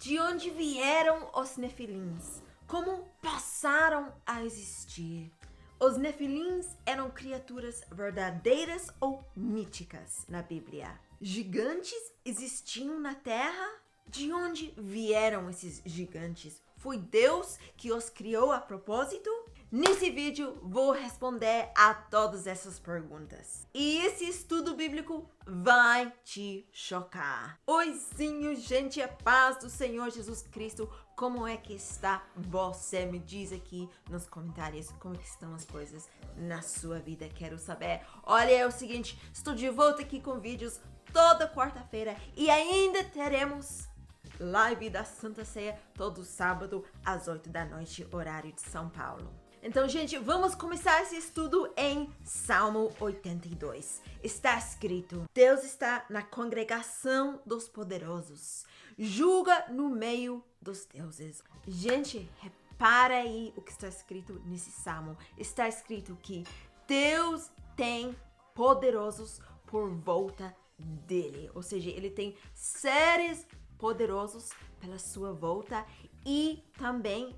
De onde vieram os nefilins? Como passaram a existir? Os nefilins eram criaturas verdadeiras ou míticas na Bíblia. Gigantes existiam na Terra? De onde vieram esses gigantes? Foi Deus que os criou a propósito? Nesse vídeo vou responder a todas essas perguntas. E esse estudo bíblico vai te chocar. Oizinho, gente, a paz do Senhor Jesus Cristo. Como é que está você? Me diz aqui nos comentários como é que estão as coisas na sua vida. Quero saber. Olha, é o seguinte, estou de volta aqui com vídeos toda quarta-feira e ainda teremos live da Santa Ceia todo sábado às 8 da noite, horário de São Paulo. Então, gente, vamos começar esse estudo em Salmo 82. Está escrito: Deus está na congregação dos poderosos, julga no meio dos deuses. Gente, repara aí o que está escrito nesse salmo. Está escrito que Deus tem poderosos por volta dele. Ou seja, ele tem seres poderosos pela sua volta e também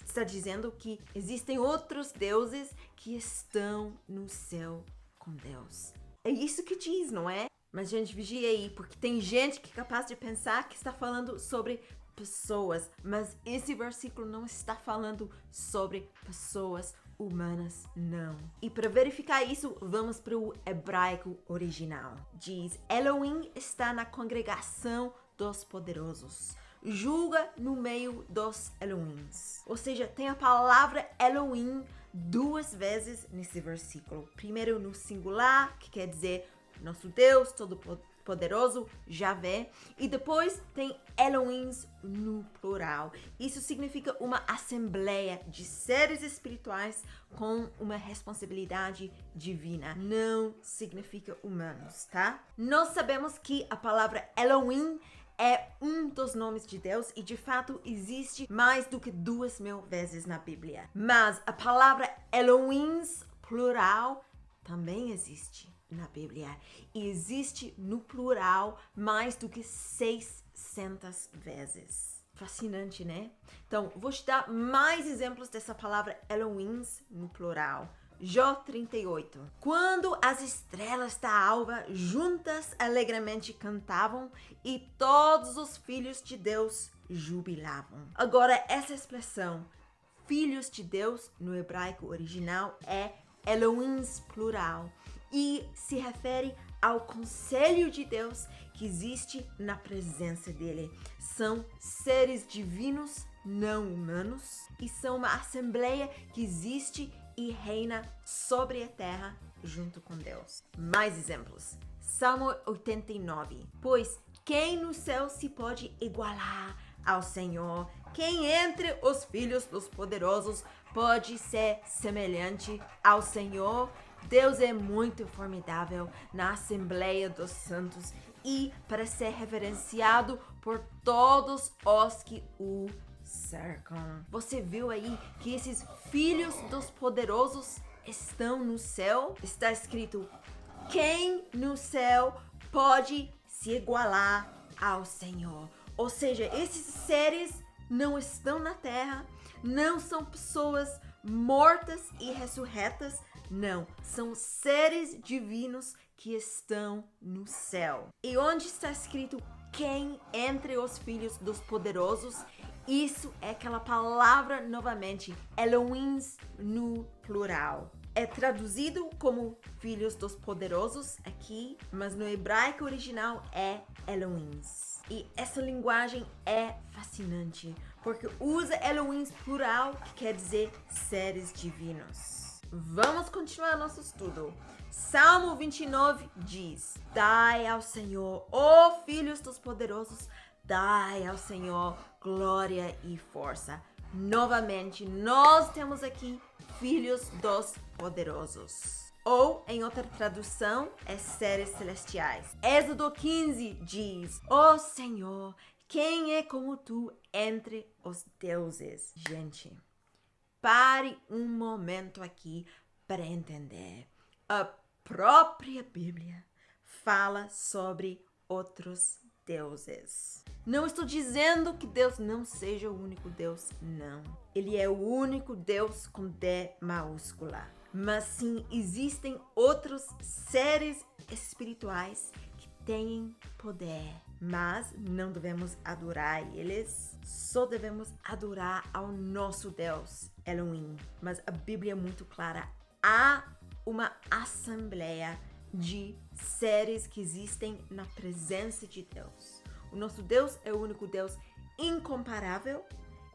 está dizendo que existem outros deuses que estão no céu com Deus. É isso que diz, não é? Mas, gente, vigia aí, porque tem gente que é capaz de pensar que está falando sobre pessoas, mas esse versículo não está falando sobre pessoas humanas, não. E para verificar isso, vamos para o hebraico original. Diz: Elohim está na congregação dos poderosos, julga no meio dos Elohims. Ou seja, tem a palavra Elohim duas vezes nesse versículo. Primeiro no singular, que quer dizer nosso Deus Todo-Poderoso, Javé. E depois tem Elohims no plural. Isso significa uma assembleia de seres espirituais com uma responsabilidade divina. Não significa humanos, tá? Nós sabemos que a palavra Elohim é um dos nomes de Deus e de fato existe mais do que 2.000 vezes na Bíblia. Mas a palavra Elohims, plural, também existe na Bíblia. E existe no plural mais do que 600 vezes. Fascinante, né? Então, vou te dar mais exemplos dessa palavra Elohims no plural. Jó 38. Quando as estrelas da alva juntas alegremente cantavam e todos os filhos de Deus jubilavam. Agora, essa expressão, filhos de Deus, no hebraico original, é Elohims plural e se refere ao conselho de Deus que existe na presença dele. São seres divinos não humanos e são uma assembleia que existe e reina sobre a terra junto com Deus. Mais exemplos. Salmo 89. Pois quem no céu se pode igualar ao Senhor? Quem entre os filhos dos poderosos pode ser semelhante ao Senhor? Deus é muito formidável na Assembleia dos Santos e para ser reverenciado por todos os que o cercam. Você viu aí que esses filhos dos poderosos estão no céu? Está escrito: quem no céu pode se igualar ao Senhor? Ou seja, esses seres não estão na terra, não são pessoas mortas e ressurretas, não, são seres divinos que estão no céu. E onde está escrito quem entre os filhos dos poderosos? Isso é aquela palavra novamente, Elohims no plural. É traduzido como filhos dos poderosos aqui, mas no hebraico original é Elohims. E essa linguagem é fascinante, porque usa Elohims plural, que quer dizer seres divinos. Vamos continuar nosso estudo. Salmo 29 diz: Dai ao Senhor, ó filhos dos poderosos, dai ao Senhor glória e força. Novamente, nós temos aqui filhos dos poderosos. Ou, em outra tradução, é seres celestiais. Êxodo 15 diz: Ó Senhor, quem é como tu entre os deuses? Gente, pare um momento aqui para entender. A própria Bíblia fala sobre outros deuses. Não estou dizendo que Deus não seja o único Deus, não. Ele é o único Deus com D maiúscula. Mas sim, existem outros seres espirituais que têm poder. Mas não devemos adorar eles, só devemos adorar ao nosso Deus, Elohim. Mas a Bíblia é muito clara, há uma assembleia de seres que existem na presença de Deus. O nosso Deus é o único Deus incomparável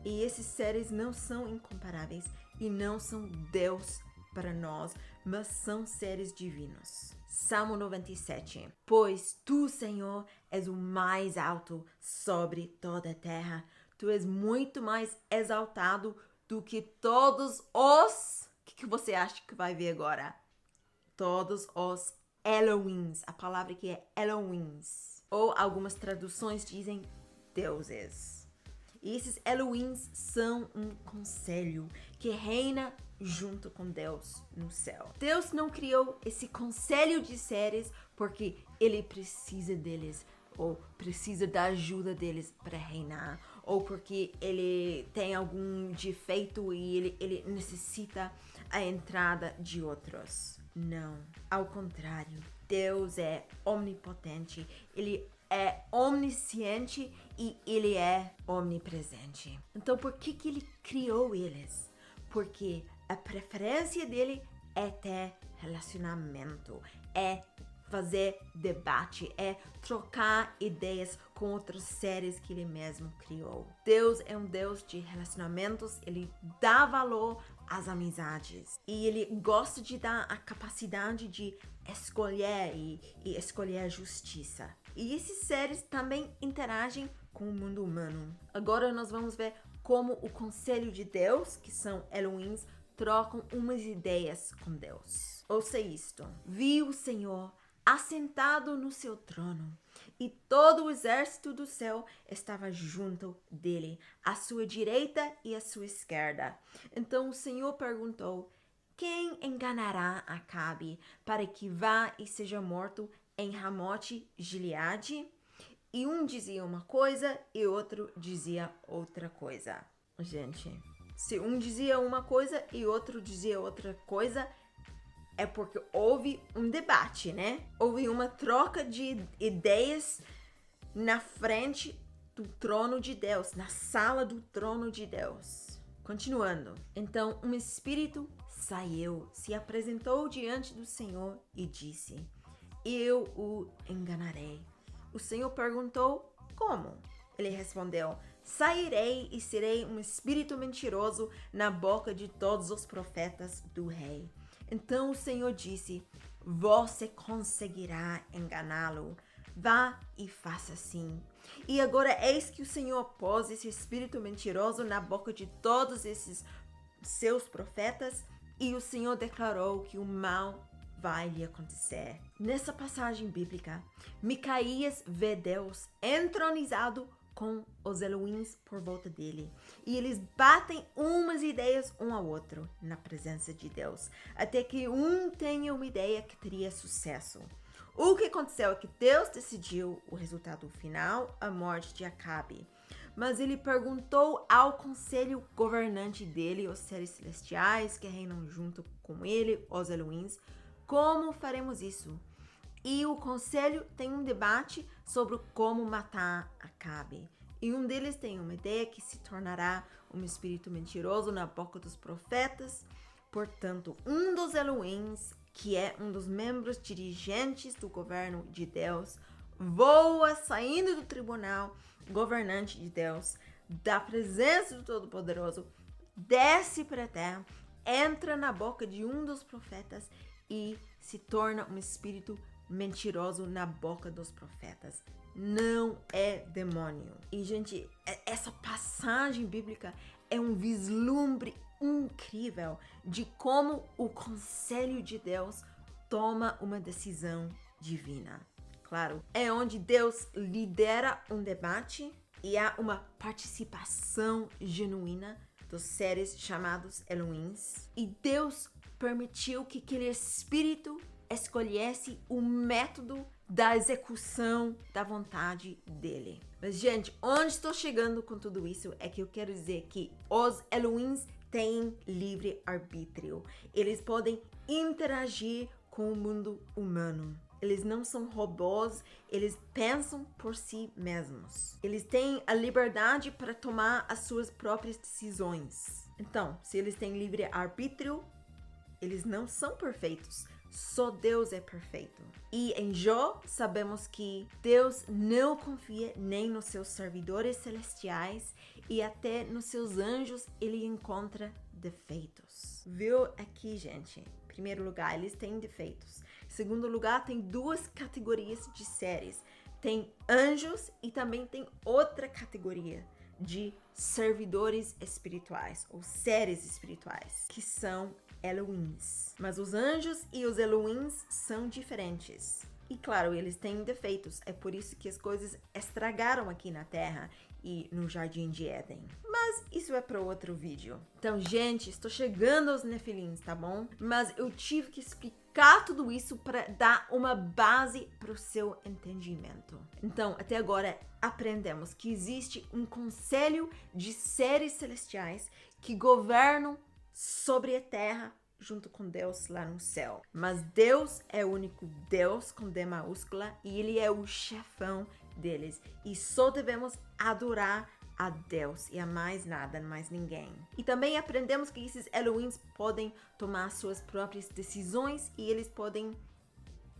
e esses seres não são incomparáveis e não são Deus para nós, mas são seres divinos. Salmo 97. Pois tu, Senhor, és o mais alto sobre toda a terra. Tu és muito mais exaltado do que todos os... O que você acha que vai ver agora? Todos os Elohims. A palavra aqui é Elohims. Ou algumas traduções dizem deuses. E esses Elohims são um conselho que reina junto com Deus no céu. Deus não criou esse conselho de seres porque ele precisa deles ou precisa da ajuda deles para reinar, ou porque ele tem algum defeito e ele necessita a entrada de outros. Não, ao contrário, Deus é omnipotente, ele é omnisciente e ele é omnipresente. Então, por que ele criou eles? Porque a preferência dele é ter relacionamento, é fazer debate, é trocar ideias com outros seres que ele mesmo criou. Deus é um Deus de relacionamentos, ele dá valor às amizades e ele gosta de dar a capacidade de escolher e escolher a justiça. E esses seres também interagem com o mundo humano. Agora nós vamos ver como o conselho de Deus, que são Elohims, trocam umas ideias com Deus. Ouça isto. Vi o Senhor assentado no seu trono, e todo o exército do céu estava junto dele, à sua direita e à sua esquerda. Então o Senhor perguntou: quem enganará Acabe para que vá e seja morto em Ramote Gileade? E um dizia uma coisa e outro dizia outra coisa. Gente, se um dizia uma coisa e outro dizia outra coisa, é porque houve um debate, né? Houve uma troca de ideias na frente do trono de Deus, na sala do trono de Deus. Continuando. Então, um espírito saiu, se apresentou diante do Senhor e disse: eu o enganarei. O Senhor perguntou: como? Ele respondeu: sairei e serei um espírito mentiroso na boca de todos os profetas do rei. Então o Senhor disse: você conseguirá enganá-lo. Vá e faça assim. E agora eis que o Senhor pôs esse espírito mentiroso na boca de todos esses seus profetas, e o Senhor declarou que o mal vai lhe acontecer. Nessa passagem bíblica, Micaías vê Deus entronizado com os Elohims por volta dele. E eles batem umas ideias um ao outro na presença de Deus, até que um tenha uma ideia que teria sucesso. O que aconteceu é que Deus decidiu o resultado final, a morte de Acabe. Mas ele perguntou ao conselho governante dele, os seres celestiais que reinam junto com ele, os Elohims, como faremos isso? E o conselho tem um debate sobre como matar Acabe. E um deles tem uma ideia que se tornará um espírito mentiroso na boca dos profetas. Portanto, um dos Elohims, que é um dos membros dirigentes do governo de Deus, voa saindo do tribunal governante de Deus, da presença do Todo-Poderoso, desce para a terra, entra na boca de um dos profetas e se torna um espírito mentiroso na boca dos profetas. Não é demônio. E, gente, essa passagem bíblica é um vislumbre incrível de como o conselho de Deus toma uma decisão divina. Claro, é onde Deus lidera um debate e há uma participação genuína dos seres chamados Elohims. E Deus permitiu que aquele espírito escolhesse o método da execução da vontade dele. Mas, gente, onde estou chegando com tudo isso é que eu quero dizer que os Elohims têm livre arbítrio. Eles podem interagir com o mundo humano. Eles não são robôs, eles pensam por si mesmos. Eles têm a liberdade para tomar as suas próprias decisões. Então, se eles têm livre arbítrio, eles não são perfeitos. Só Deus é perfeito. E em Jó, sabemos que Deus não confia nem nos seus servidores celestiais e até nos seus anjos ele encontra defeitos. Viu aqui, gente? Em primeiro lugar, eles têm defeitos. Em segundo lugar, tem duas categorias de seres. Tem anjos e também tem outra categoria de servidores espirituais ou seres espirituais, que são Elohims. Mas os anjos e os Elohims são diferentes. E claro, eles têm defeitos. É por isso que as coisas estragaram aqui na Terra e no Jardim de Éden. Mas isso é para outro vídeo. Então, gente, estou chegando aos Nefilins, tá bom? Mas eu tive que explicar tudo isso para dar uma base para o seu entendimento. Então, até agora, aprendemos que existe um conselho de seres celestiais que governam sobre a Terra junto com Deus lá no céu. Mas Deus é o único Deus com D maiúscula e ele é o chefão deles. E só devemos adorar a Deus e a mais nada, mais ninguém. E também aprendemos que esses Elohims podem tomar suas próprias decisões e eles podem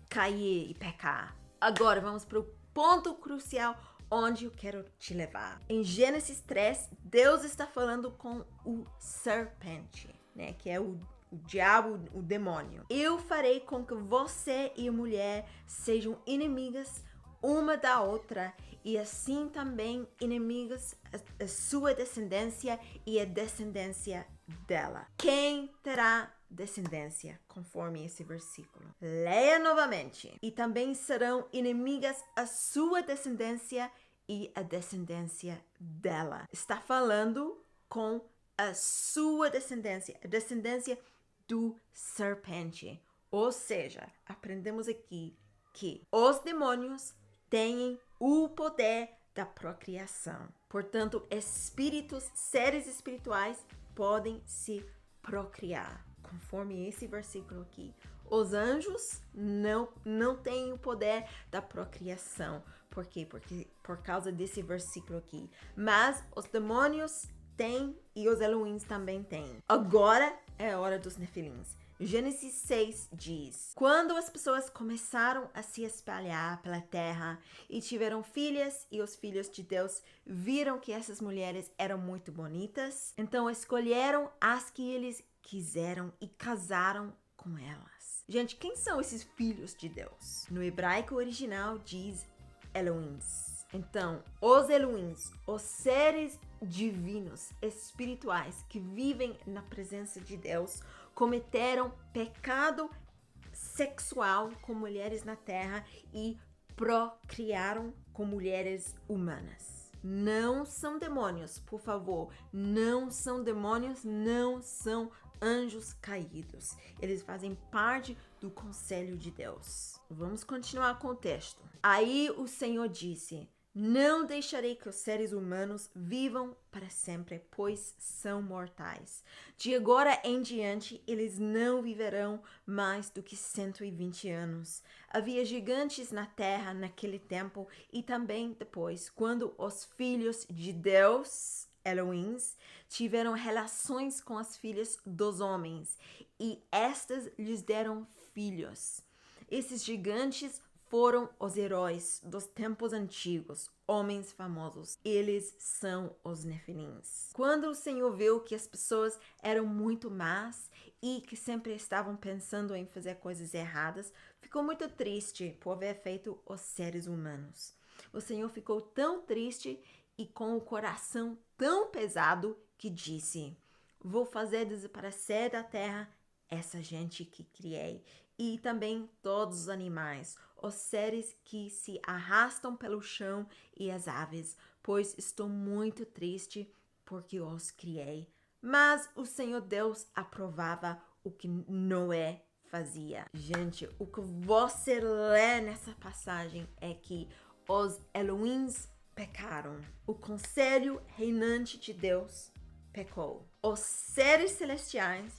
cair e pecar. Agora vamos para o ponto crucial onde eu quero te levar. Em Gênesis 3, Deus está falando com o serpente, né, que é o diabo, o demônio. Eu farei com que você e a mulher sejam inimigas uma da outra e assim também inimigas a sua descendência e a descendência dela. Quem terá descendência, conforme esse versículo? Leia novamente. E também serão inimigas a sua descendência e a descendência dela. Está falando com a sua descendência, a descendência do serpente. Ou seja, aprendemos aqui que os demônios têm o poder da procriação. Portanto, espíritos, seres espirituais podem se procriar, conforme esse versículo aqui. Os anjos não têm o poder da procriação. Por quê? Porque por causa desse versículo aqui. Mas os demônios têm e os Elohims também têm. Agora é a hora dos Nefilins. Gênesis 6 diz: quando as pessoas começaram a se espalhar pela terra e tiveram filhas e os filhos de Deus viram que essas mulheres eram muito bonitas, então escolheram as que eles quiseram e casaram com elas. Gente, quem são esses filhos de Deus? No hebraico original diz Elohims. Então, os Elohims, os seres divinos, espirituais que vivem na presença de Deus, cometeram pecado sexual com mulheres na terra e procriaram com mulheres humanas. Não são demônios, por favor. Não são demônios, não são anjos caídos. Eles fazem parte do conselho de Deus. Vamos continuar com o texto. Aí o Senhor disse: não deixarei que os seres humanos vivam para sempre, pois são mortais. De agora em diante, eles não viverão mais do que 120 anos. Havia gigantes na terra naquele tempo e também depois, quando os filhos de Deus, Elohims, tiveram relações com as filhas dos homens, e estas lhes deram filhos. Esses gigantes foram os heróis dos tempos antigos, homens famosos. Eles são os Nefilins. Quando o Senhor viu que as pessoas eram muito más e que sempre estavam pensando em fazer coisas erradas, ficou muito triste por haver feito os seres humanos. O Senhor ficou tão triste e com o coração tão pesado que disse: vou fazer desaparecer da terra essa gente que criei, e também todos os animais, os seres que se arrastam pelo chão e as aves, pois estou muito triste porque os criei. Mas o Senhor Deus aprovava o que Noé fazia. Gente, o que você lê nessa passagem é que os Elohims pecaram. O conselho reinante de Deus pecou. Os seres celestiais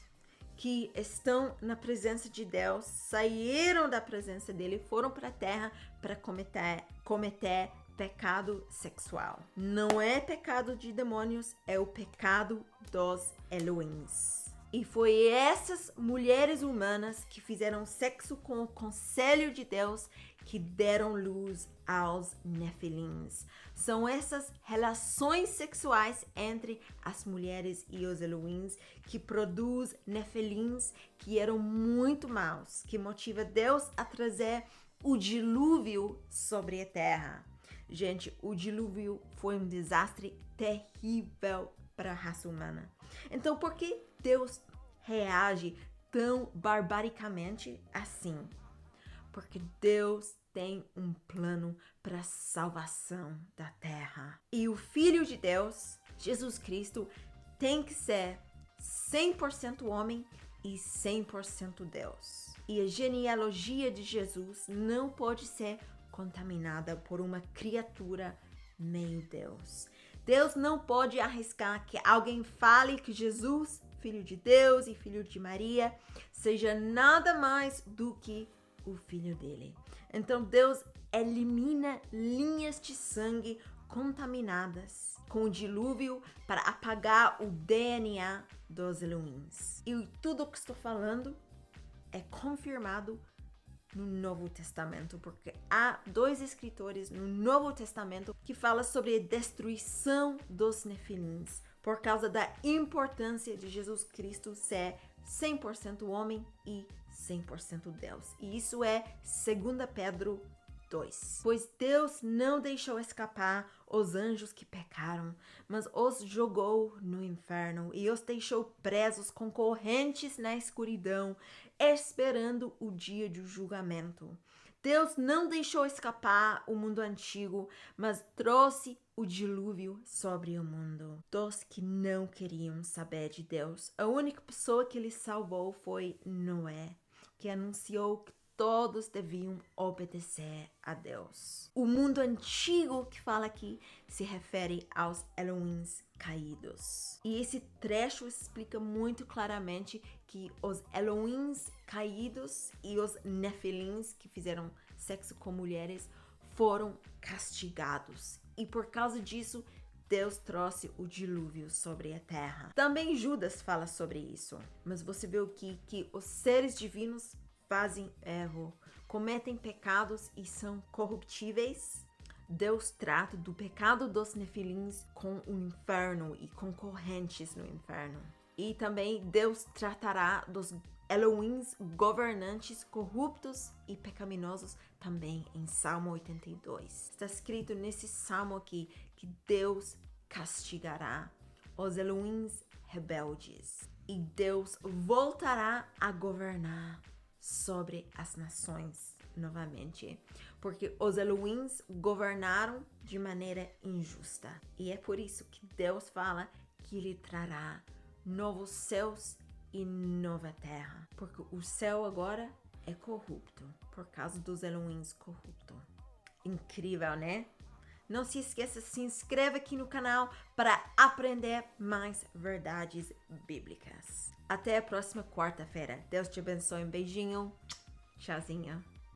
que estão na presença de Deus saíram da presença dele, foram para a terra para cometer pecado sexual. Não é pecado de demônios, é o pecado dos Elohims. E foi essas mulheres humanas que fizeram sexo com o conselho de Deus que deram luz aos Nefilins. São essas relações sexuais entre as mulheres e os Elohims que produz Nefilins que eram muito maus, que motiva Deus a trazer o dilúvio sobre a terra. Gente, o dilúvio foi um desastre terrível para a raça humana. Então, por que Deus reage tão barbaricamente assim? Porque Deus tem um plano para a salvação da terra. E o Filho de Deus, Jesus Cristo, tem que ser 100% homem e 100% Deus. E a genealogia de Jesus não pode ser contaminada por uma criatura meio Deus. Deus não pode arriscar que alguém fale que Jesus, filho de Deus e filho de Maria, seja nada mais do que o filho dele. Então Deus elimina linhas de sangue contaminadas com o dilúvio para apagar o DNA dos Elohims. E tudo o que estou falando é confirmado no Novo Testamento, porque há 2 escritores no Novo Testamento que falam sobre a destruição dos Nefilins, por causa da importância de Jesus Cristo ser 100% homem e 100% Deus. E isso é 2 Pedro 2. Pois Deus não deixou escapar os anjos que pecaram, mas os jogou no inferno e os deixou presos com correntes na escuridão, esperando o dia do julgamento. Deus não deixou escapar o mundo antigo, mas trouxe o dilúvio sobre o mundo. Dos que não queriam saber de Deus, a única pessoa que ele salvou foi Noé, que anunciou que todos deviam obedecer a Deus. O mundo antigo que fala aqui se refere aos Elohims caídos. E esse trecho explica muito claramente que os Elohims caídos e os Nefilins que fizeram sexo com mulheres foram castigados. E por causa disso, Deus trouxe o dilúvio sobre a terra. Também Judas fala sobre isso. Mas você vê que os seres divinos fazem erro, cometem pecados e são corruptíveis. Deus trata do pecado dos Nefilins com o inferno e com correntes no inferno. E também Deus tratará dos Elohims governantes corruptos e pecaminosos também em Salmo 82. Está escrito nesse salmo aqui que Deus castigará os Elohims rebeldes e Deus voltará a governar sobre as nações novamente, porque os Elohims governaram de maneira injusta. E é por isso que Deus fala que ele trará novos céus e nova terra, porque o céu agora é corrupto por causa dos Elohims corruptos. Incrível, né? Não se esqueça, se inscreva aqui no canal para aprender mais verdades bíblicas. Até a próxima quarta-feira. Deus te abençoe. Um beijinho. Tchauzinho.